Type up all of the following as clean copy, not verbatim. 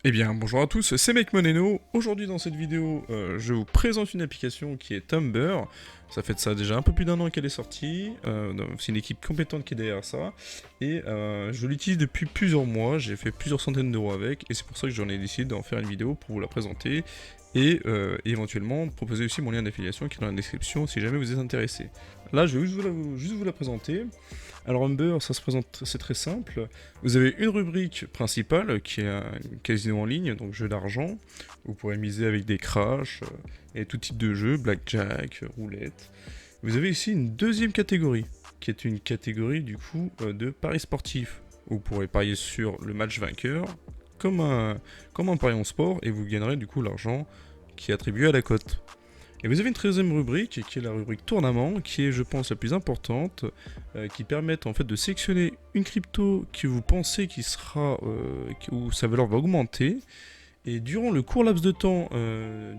Eh bien, bonjour à tous, c'est Mec Moneno. Aujourd'hui dans cette vidéo, je vous présente une application qui est Tumblr. Ça fait de ça déjà un peu plus d'un an qu'elle est sortie. C'est une équipe compétente qui est derrière ça. Et je l'utilise depuis plusieurs mois, j'ai fait plusieurs centaines d'euros avec. Et c'est pour ça que j'en ai décidé d'en faire une vidéo pour vous la présenter. Et éventuellement proposer aussi mon lien d'affiliation qui est dans la description si jamais vous êtes intéressé. Là, je vais juste vous la présenter. Alors Humber, ça se présente, c'est très simple. Vous avez une rubrique principale qui est un casino en ligne, donc jeu d'argent. Vous pourrez miser avec des crashs et tout type de jeux, blackjack, roulette. Vous avez ici une deuxième catégorie, qui est une catégorie du coup de paris sportifs. Vous pourrez parier sur le match vainqueur, comme un pari en sport, et vous gagnerez du coup l'argent qui est attribué à la cote. Et vous avez une troisième rubrique, qui est la rubrique tournament, qui est je pense la plus importante, qui permet en fait de sélectionner une crypto que vous pensez qui sera, où sa valeur va augmenter, et durant le court laps de temps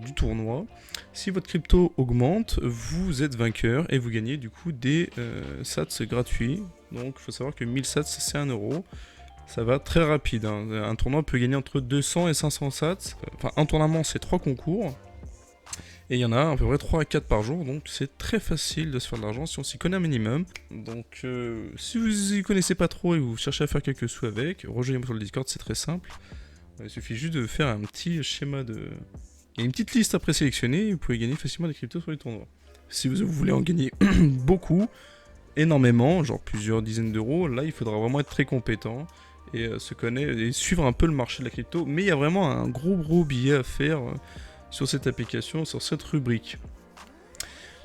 du tournoi, si votre crypto augmente, vous êtes vainqueur et vous gagnez du coup des sats gratuits. Donc il faut savoir que 1000 sats c'est 1 euro. Ça va très rapide, hein. Un tournoi peut gagner entre 200 et 500 sats. Enfin, un tournament c'est 3 concours. Et il y en a à peu près 3 à 4 par jour, donc c'est très facile de se faire de l'argent si on s'y connaît un minimum. Donc si vous y connaissez pas trop et vous cherchez à faire quelques sous avec, rejoignez-moi sur le Discord, c'est très simple. Il suffit juste de faire un petit schéma de... Il y a une petite liste à présélectionner et vous pouvez gagner facilement des cryptos sur les tournois. Si vous voulez en gagner beaucoup, énormément, genre plusieurs dizaines d'euros, là il faudra vraiment être très compétent et se connaître et suivre un peu le marché de la crypto. Mais il y a vraiment un gros billet à faire sur cette application, sur cette rubrique.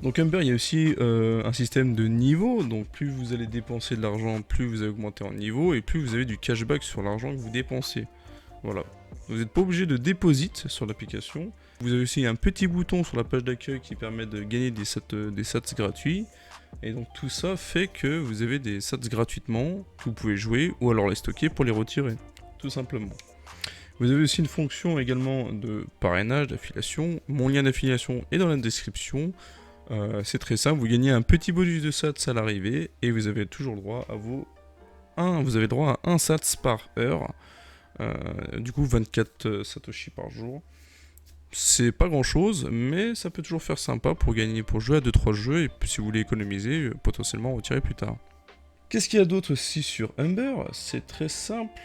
Donc Humber, il y a aussi un système de niveau, donc plus vous allez dépenser de l'argent, plus vous allez augmenter en niveau, et plus vous avez du cashback sur l'argent que vous dépensez. Voilà. Vous n'êtes pas obligé de déposit sur l'application. Vous avez aussi un petit bouton sur la page d'accueil qui permet de gagner des sats gratuits. Et donc tout ça fait que vous avez des sats gratuitement que vous pouvez jouer ou alors les stocker pour les retirer, tout simplement. Vous avez aussi une fonction également de parrainage, d'affiliation. Mon lien d'affiliation est dans la description. C'est très simple, vous gagnez un petit bonus de sats à l'arrivée et vous avez toujours le droit à vous avez droit à 1 sats par heure. Du coup 24 satoshi par jour. C'est pas grand chose, mais ça peut toujours faire sympa pour gagner, pour jouer à 2-3 jeux et puis si vous voulez économiser, potentiellement retirer plus tard. Qu'est-ce qu'il y a d'autre aussi sur Humber? C'est très simple.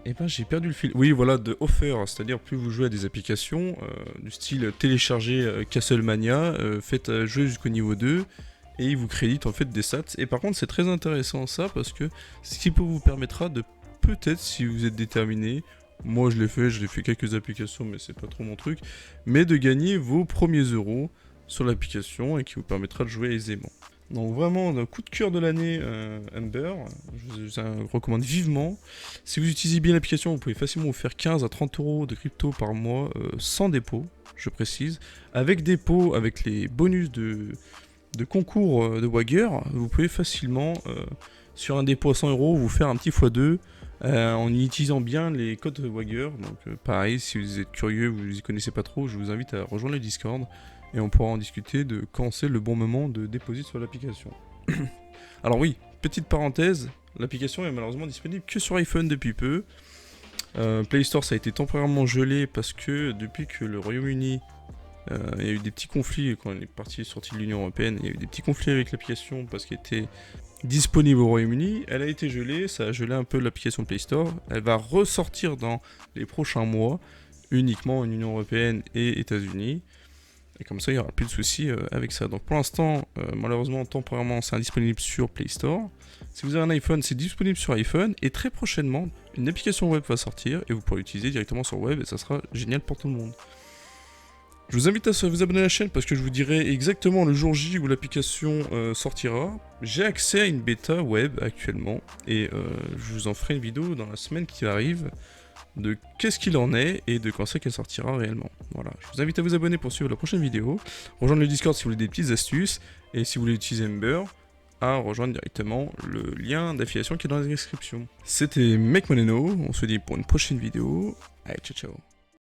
Et ben j'ai perdu le fil. Oui, voilà, de offer, c'est-à-dire plus vous jouez à des applications du style télécharger Castlemania, faites jouer jusqu'au niveau 2 et il vous crédite en fait des sats. Et par contre, c'est très intéressant ça parce que ce qui peut vous permettra de peut-être, si vous êtes déterminé, moi je l'ai fait quelques applications mais c'est pas trop mon truc, mais de gagner vos premiers euros sur l'application et qui vous permettra de jouer aisément. Donc vraiment, le coup de cœur de l'année, Humber, je vous recommande vivement. Si vous utilisez bien l'application, vous pouvez facilement vous faire 15 à 30 euros de crypto par mois, sans dépôt, je précise. Avec dépôt, avec les bonus de concours de Wagger, vous pouvez facilement, sur un dépôt à 100 euros, vous faire un petit x2, en utilisant bien les codes Wagger. Donc pareil, si vous êtes curieux, vous n'y connaissez pas trop, je vous invite à rejoindre le Discord. Et on pourra en discuter de quand c'est le bon moment de déposer sur l'application. Alors oui, petite parenthèse, l'application est malheureusement disponible que sur iPhone depuis peu. Play Store ça a été temporairement gelé parce que depuis que le Royaume-Uni, il y a eu des petits conflits quand on est sorti de l'Union Européenne, il y a eu des petits conflits avec l'application parce qu'elle était disponible au Royaume-Uni, elle a été gelée, ça a gelé un peu l'application Play Store, elle va ressortir dans les prochains mois, uniquement en Union Européenne et États-Unis. Et comme ça, il n'y aura plus de soucis avec ça. Donc pour l'instant, malheureusement, temporairement, c'est indisponible sur Play Store. Si vous avez un iPhone, c'est disponible sur iPhone. Et très prochainement, une application web va sortir et vous pourrez l'utiliser directement sur web et ça sera génial pour tout le monde. Je vous invite à vous abonner à la chaîne parce que je vous dirai exactement le jour J où l'application sortira. J'ai accès à une bêta web actuellement et je vous en ferai une vidéo dans la semaine qui arrive de qu'est-ce qu'il en est et de quand c'est qu'elle sortira réellement. Voilà, je vous invite à vous abonner pour suivre la prochaine vidéo, rejoindre le Discord si vous voulez des petites astuces, et si vous voulez utiliser Humber, à rejoindre directement le lien d'affiliation qui est dans la description. C'était Mec Moneno, on se dit pour une prochaine vidéo, allez ciao ciao.